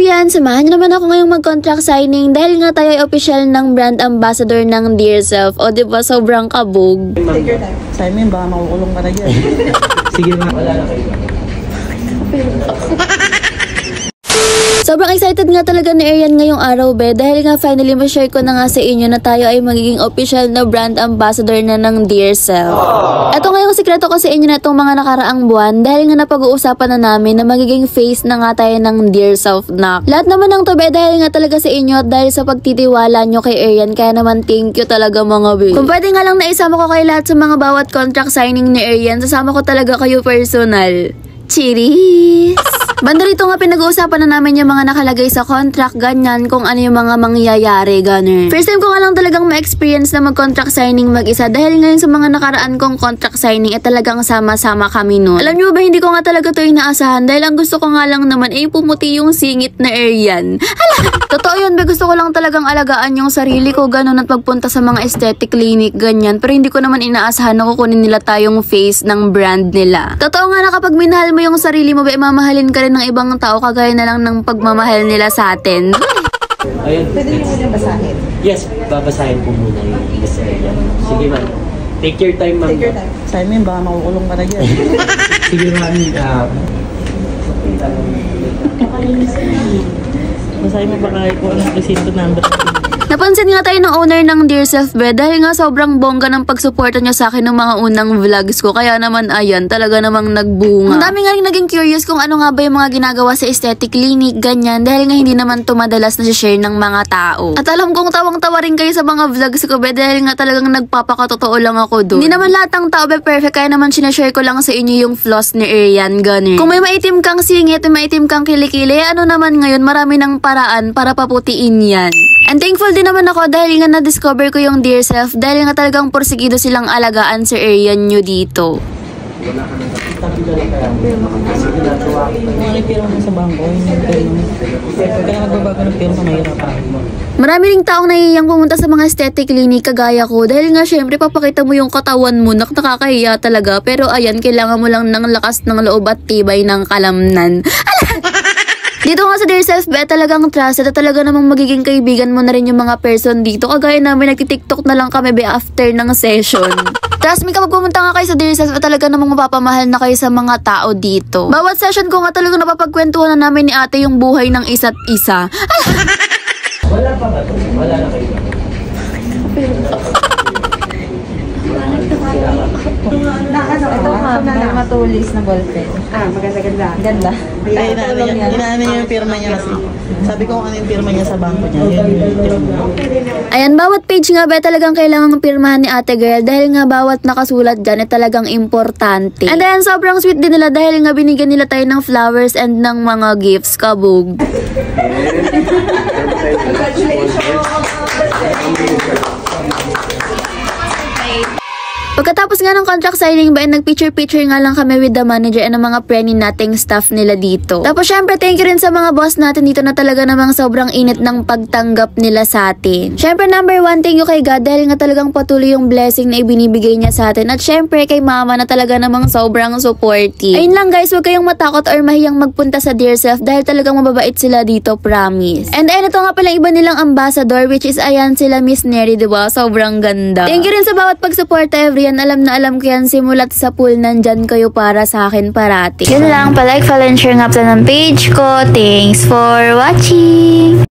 Arian, samahan niyo naman ako ngayong mag-contract signing dahil nga tayo ay official ng brand ambassador ng Dear Self. O diba, sobrang kabog. Take your time. Simon, baka makukulong ka na dyan. Sige nga, wala na kayo. Sobrang excited nga talaga ni Arian ngayong araw, be, dahil nga finally ma-share ko na nga sa inyo na tayo ay magiging official na brand ambassador na ng Dear Self. Ito ngayong sikreto ko sa inyo na itong mga nakaraang buwan dahil nga napag-uusapan na namin na magiging face na nga tayo ng Dear Self na. Lahat naman ng to, be, dahil nga talaga sa inyo at dahil sa pagtitiwala nyo kay Arian, kaya naman thank you talaga mga be. Kung pwede nga lang naisama ko kay lahat sa mga bawat contract signing ni Arian, sasama ko talaga kayo personal. Cheers! Banda rito nga pinag-uusapan na namin yung mga nakalagay sa contract, ganyan, kung ano yung mga mangyayari, ganun. First time ko nga lang talagang ma-experience na mag-contract signing mag-isa dahil ngayon sa mga nakaraan kong contract signing talagang sama-sama kami nun. Alam nyo ba, hindi ko nga talaga to inaasahan dahil ang gusto ko nga lang naman ay pumuti yung singit na Arian. Hala! Totoo yun, ba, gusto ko lang talagang alagaan yung sarili ko, ganun, at pagpunta sa mga aesthetic clinic, ganyan. Pero hindi ko naman inaasahan na kukunin nila tayong face ng brand nila. Totoo nga na kapag minahal mo yung sarili mo, ba, mamahalin ka rin ng ibang tao kagaya na lang ng pagmamahal nila sa atin. Ayun. Pwede niyo muna basahin. Yes, babasahin ko muna yung Israel. Sige ma'am. Take your time ma'am. Take your time. Simon, baka makukulong ka na dyan. Sige ma'am. Basahin mo ba kahit kung anong presinto number? Napansin nga tayo ng owner ng Dear Self, be, dahil nga sobrang bongga ng pagsuporta niya sa akin ng mga unang vlogs ko. Kaya naman, ayan, talaga namang nagbunga. Ang dami nga rin naging curious kung ano nga ba yung mga ginagawa sa aesthetic clinic, ganyan, dahil nga hindi naman to madalas na share ng mga tao. At alam kong tawang-tawa rin kayo sa mga vlogs ko, be, dahil nga talagang nagpapakatotoo lang ako doon. Hindi naman lahat ng tao, be, perfect, kaya naman sinashare ko lang sa inyo yung flaws ni Arian, ganun. Kung may maitim kang singit, may maitim kang kilikili, ano naman ngayon, marami ng paraan para paputiin yan. And thankful din naman ako dahil nga na-discover ko yung Dear Self dahil nga talagang porsigido silang alagaan sa Arian nyo dito. Sa bangko, pagka nagbabago ng pera, mahirapan. Marami ring taong nahihiyang pumunta sa mga aesthetic clinic kagaya ko dahil nga syempre papakita mo yung katawan mo, nakakahiya talaga, pero ayan, kailangan mo lang ng lakas ng loob at tibay ng kalamnan. Dito nga sa Dear Self, be, talagang trust at talaga namang magiging kaibigan mo na rin yung mga person dito. Kagaya namin, nagtitiktok na lang kami, be, after ng session. Trust me, kapag pumunta nga kayo sa Dear Self, talaga namang mapapamahal na kayo sa mga tao dito. Bawat session ko nga talaga napapagkwentuhan na namin ni ate yung buhay ng isa't isa. Wala pa ba ito? Wala na kayo. Ito ma'am, may matulis na ballpen. Maganda-ganda. Ganda. Inaano niya yung firma niya kasi. Sabi ko kung ano yung firma niya sa bangko niya. Ayan, bawat page nga ba talagang kailangang pirmahan ni ate girl dahil nga bawat nakasulat dyan ay talagang importante. And then, sobrang sweet din nila dahil nga binigyan nila tayo ng flowers and ng mga gifts, kabog. Pagkatapos nga ng contract signing ba, nag-picture-picture nga lang kami with the manager and ang mga preni nating staff nila dito. Tapos syempre, thank you rin sa mga boss natin dito na talaga namang sobrang init ng pagtanggap nila sa atin. Syempre, number one, thank you kay God dahil nga talagang patuloy yung blessing na ibinibigay niya sa atin. At syempre, kay mama na talaga namang sobrang supportive. Ayun lang guys, huwag kayong matakot or mahiyang magpunta sa Dear Self dahil talagang mababait sila dito, promise. And ayun, ito nga pala iba nilang ambassador, which is ayan sila Miss Neri, diba? Sobrang ganda. Thank you rin sa bawat pagsuporta, every yan, alam na alam ko yan, simulat sa pool, nandyan kayo para sa akin parati. Yun lang, palike, follow, and share nga pala ng page ko. Thanks for watching!